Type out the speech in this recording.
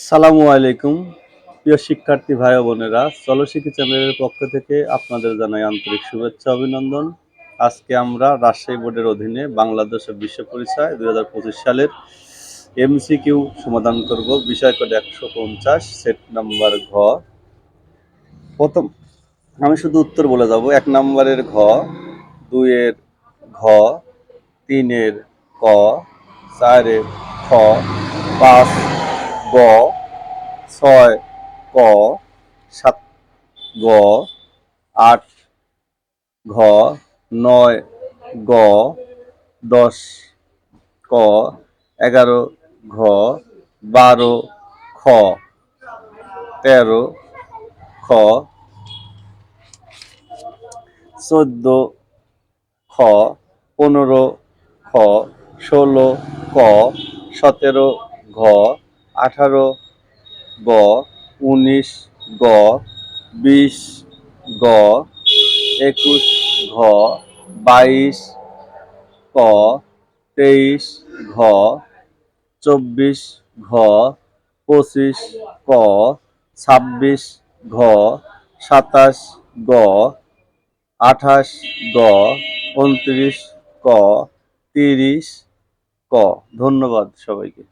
সালামু আলাইকুম প্রিয় শিক্ষার্থী ভাই ও বোনেরা, চলশিখি চ্যানেলের পক্ষ থেকে আপনাদের জানাই আন্তরিক শুভেচ্ছা অভিনন্দন। আজকে আমরা রাজশাহী বোর্ডের অধীনে বাংলাদেশ ও বিশ্ব পরিচয় 2025 সালের এমসিকিউ সমাধান করব। বিষয় কোড 150, সেট নাম্বার ঘ। প্রথম আমি শুধু উত্তর বলে যাব। 1 নম্বরের ঘ, 2 এর ঘ, 3 এর ক, 4 এর খ, 5 গ, 6 ক, 7 গ, 8 ঘ, 9 গ, 10 ক, 11 ঘ, 12 খ, 13 খ, 14 খ, 15 খ, 16 ক, 17 ঘ, 18 গ, 19 গ, 20 গ, 21 ঘ, 22 ক, 23 ঘ, 24 ঘ, 25 ক, 26 ঘ, 27 গ, 28 গ, 29 ক, 30 ক। ধন্যবাদ সবাইকে।